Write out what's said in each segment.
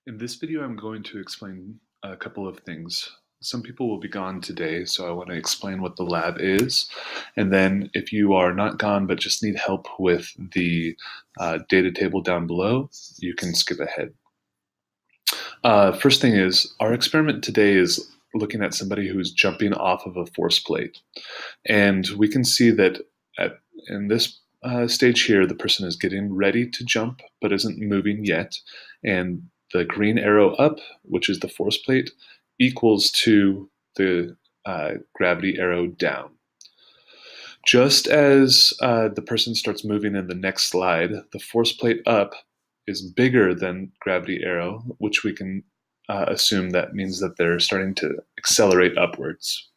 In this video, I'm going to explain a couple of things. Some people will be gone today, so I want to explain what the lab is. And then if you are not gone but just need help with the data table down below, you can skip ahead. First thing is, our experiment today is looking at somebody who's jumping off of a force plate. And we can see that in this stage here, the person is getting ready to jump but isn't moving yet. And the green arrow up, which is the force plate, equals to the gravity arrow down. Just as the person starts moving in the next slide, the force plate up is bigger than gravity arrow, which we can assume that means that they're starting to accelerate upwards.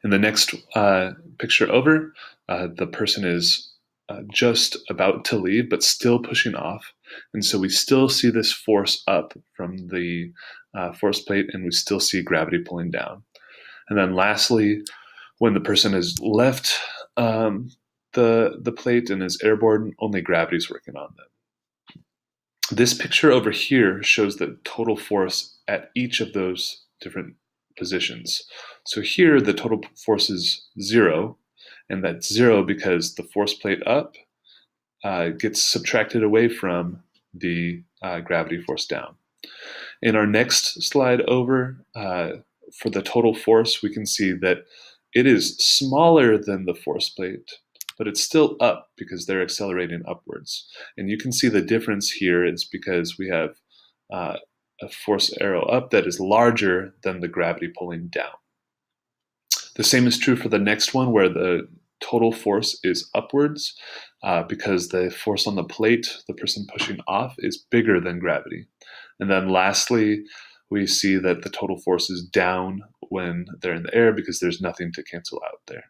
In the next picture over, the person is just about to leave, but still pushing off. And so we still see this force up from the force plate, and we still see gravity pulling down. And then lastly, when the person has left the plate and is airborne, only gravity is working on them. This picture over here shows the total force at each of those different positions. So here the total force is 0, and that's 0 because the force plate up gets subtracted away from the gravity force down. In our next slide over, for the total force, we can see that it is smaller than the force plate, but it's still up because they're accelerating upwards. And you can see the difference here is because we have a force arrow up that is larger than the gravity pulling down. The same is true for the next one, where the total force is upwards because the force on the plate, the person pushing off, is bigger than gravity. And then lastly, we see that the total force is down when they're in the air because there's nothing to cancel out there.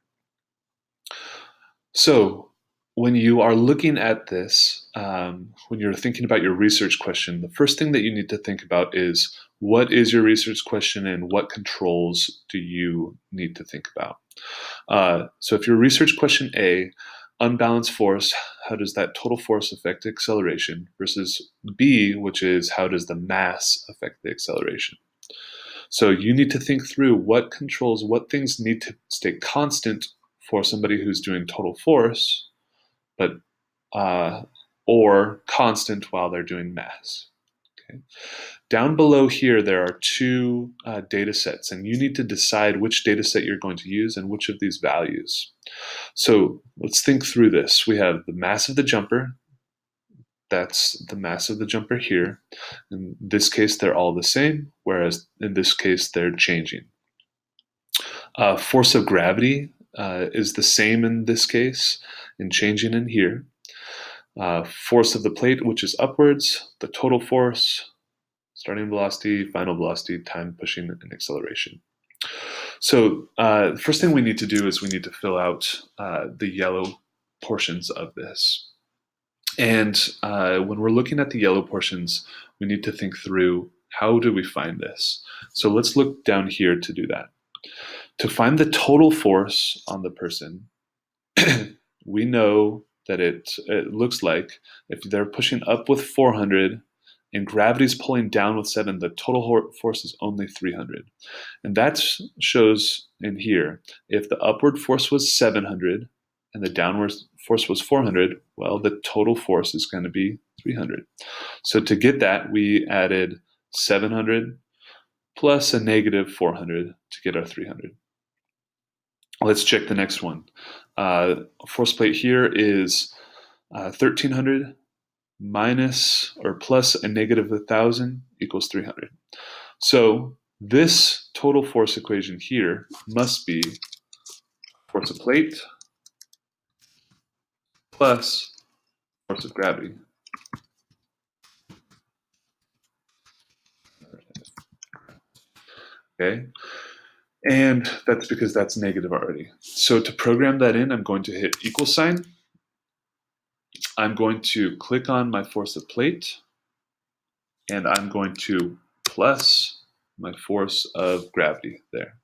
So when you are looking at this, when you're thinking about your research question, the first thing that you need to think about is, what is your research question and what controls do you need to think about? So if your research question A, unbalanced force, how does that total force affect the acceleration, versus B, which is how does the mass affect the acceleration? So you need to think through what controls, what things need to stay constant for somebody who's doing total force, but or constant while they're doing mass. Okay. Down below here, there are two data sets, and you need to decide which data set you're going to use and which of these values. So let's think through this. We have the mass of the jumper. That's the mass of the jumper here. In this case, they're all the same, whereas in this case, they're changing. Force of gravity is the same in this case and changing in here. Force of the plate, which is upwards, the total force, starting velocity, final velocity, time pushing, and acceleration. So the first thing we need to do is we need to fill out the yellow portions of this. And when we're looking at the yellow portions, we need to think through, how do we find this? So let's look down here to do that. To find the total force on the person, we know that it looks like if they're pushing up with 400 and gravity's pulling down with 7, the total force is only 300. And that shows in here, if the upward force was 700 and the downward force was 400, well, the total force is going to be 300. So to get that, we added 700 plus a negative 400 to get our 300. Let's check the next one. Force plate here is 1300 minus or plus a negative 1000 equals 300. So this total force equation here must be force of plate plus force of gravity. Okay, and that's because that's negative already. So to program that in, I'm going to hit equal sign. I'm going to click on my force of plate, and I'm going to plus my force of gravity there,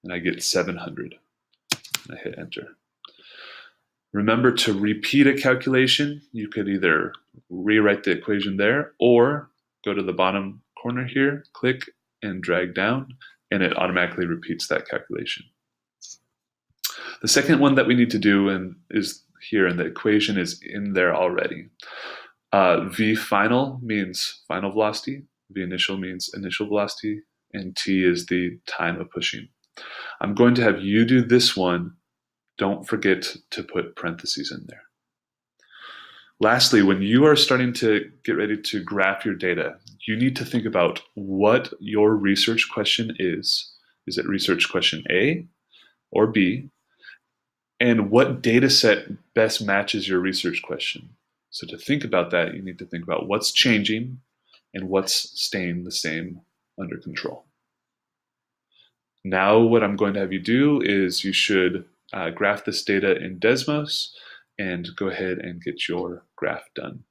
and I get 700. And I hit enter. Remember to repeat a calculation. You could either rewrite the equation there or go to the bottom corner here, click and drag down, and it automatically repeats that calculation. The second one that we need to do is here, and the equation is in there already. V final means final velocity, V initial means initial velocity, and T is the time of pushing. I'm going to have you do this one. Don't forget to put parentheses in there. Lastly, when you are starting to get ready to graph your data, you need to think about what your research question is. Is it research question A or B? And what data set best matches your research question? So to think about that, you need to think about what's changing and what's staying the same under control. Now what I'm going to have you do is you should graph this data in Desmos and go ahead and get your graph done.